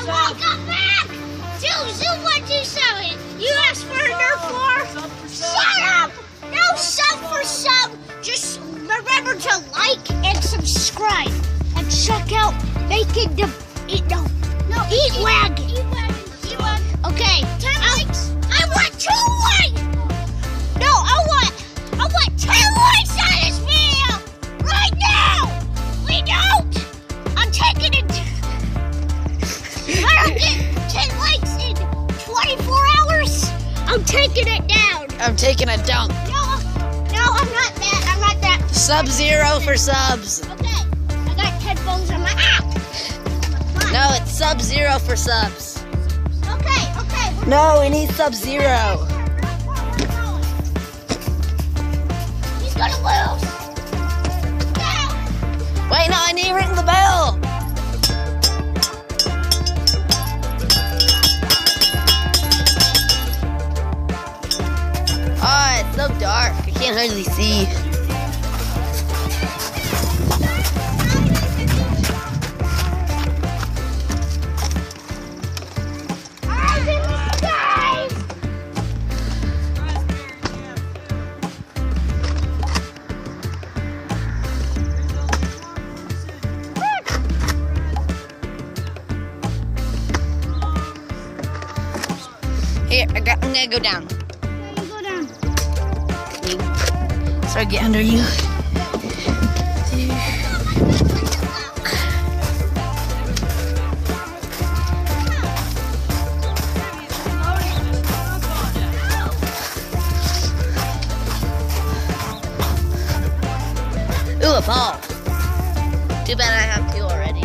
Hey, welcome back to Zoo127. You asked for a Nerf war? Shut up! No sub for sub. Just remember to like and subscribe. And check out Eat Wagon. Okay. 10 likes. I want 2 likes. No, I want 10 likes on this video right now. We don't. I'm taking it. I don't get 10 likes in 24 hours. I'm taking it down. I'm taking a dump. No, I'm not that. I'm not that. Sub-Zero for subs. Okay, I got headphones on my No, it's Sub-Zero for subs. Okay. No, we need Sub-Zero. He's gonna lose. Wait, no, I need to ring the bell. Oh, it's so dark. I can't hardly see. Here, I'm gonna go down. Okay, go down. So I get under you. Ooh, a ball. Too bad I have 2 already.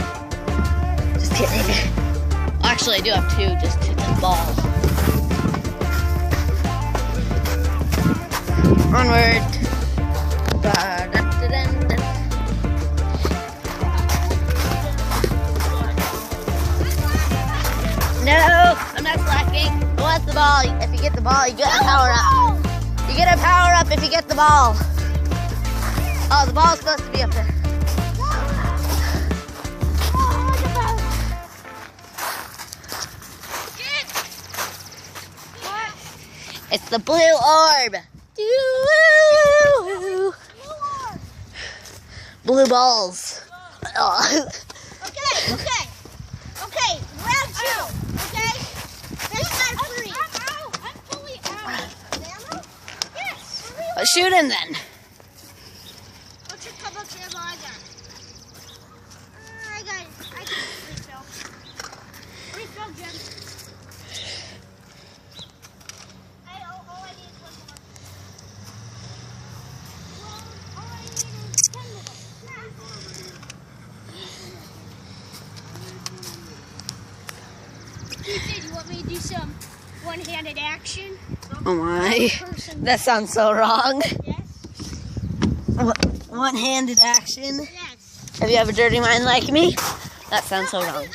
Just kidding. Actually, I do have 2, just 2 balls. Onward. No, I'm not slacking. Who wants the ball? If you get the ball, you get a power up. You get a power up if you get the ball. Oh, the ball's supposed to be up there. It's the blue orb. Blue balls. Oh. Okay, round 2. Okay? This time free. I'm fully out. Ammo? Yes. Well, shoot him then. How much ammo I got? I can refill. Refill, Jim. All I need is 1 more. All I need is 10 more. You want me to do some one-handed action? Oh my. That sounds so wrong. Yes. One-handed action. Yes. Have you have a dirty mind like me? That sounds so wrong.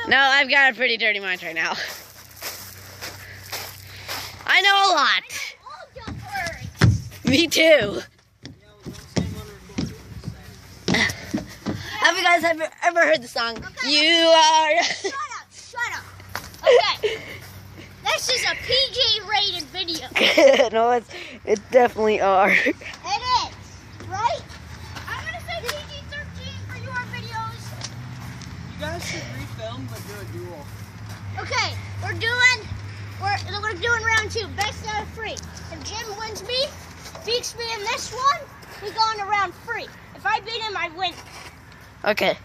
No, I've got a pretty dirty mind right now. I know a lot. Me too. Have you guys ever heard the song? Okay. You are. Shut up. Okay. This is a PG-rated video. No, it definitely are. It is, right? I'm gonna say PG-13 for your videos. You guys should refilm, but do a duel. Okay, we're doing round 2, best out of 3. If Jim beats me in this one, we go on to round 3. If I beat him, I win. Okay.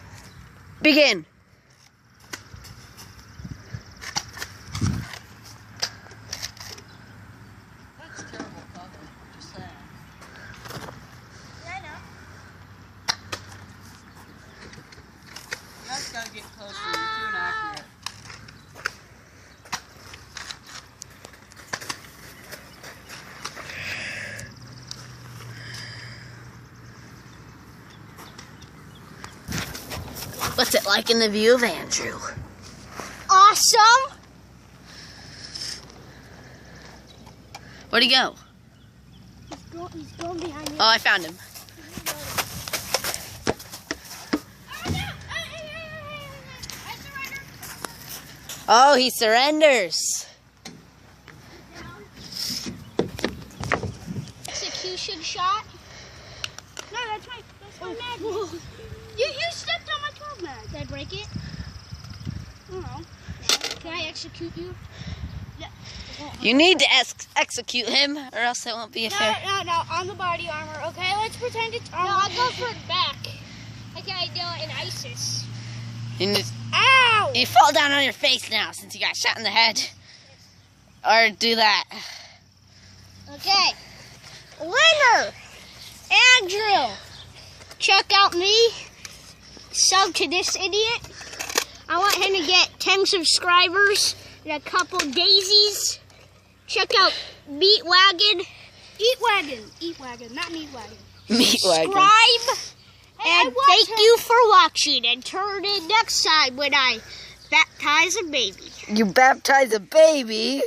Begin. That's terrible cover, just saying. Yeah, I know. You guys gotta get closer, you're too inaccurate. What's it like in the view of Andrew? Awesome. Where'd he go? He's going behind me. Oh, I found him. Oh, he surrenders. Execution shot. No, that's my mag. You stepped on my 12 mag. Did I break it? I don't know. Can I execute you? You need to execute him, or else it won't be fair. No, on the body armor. Okay, let's pretend it's armor. No, I'll go for the back. Like I do in ISIS. Ow! You fall down on your face now since you got shot in the head. Or do that. Okay. Winner! Andrew! Check out me. Sub to this idiot. I want him to get 10 subscribers and a couple daisies. Check out Meat Wagon. Eat Wagon, not Meat Wagon. Meat Wagon. Subscribe. And thank you for watching. And turn in next time when I baptize a baby. You baptize a baby?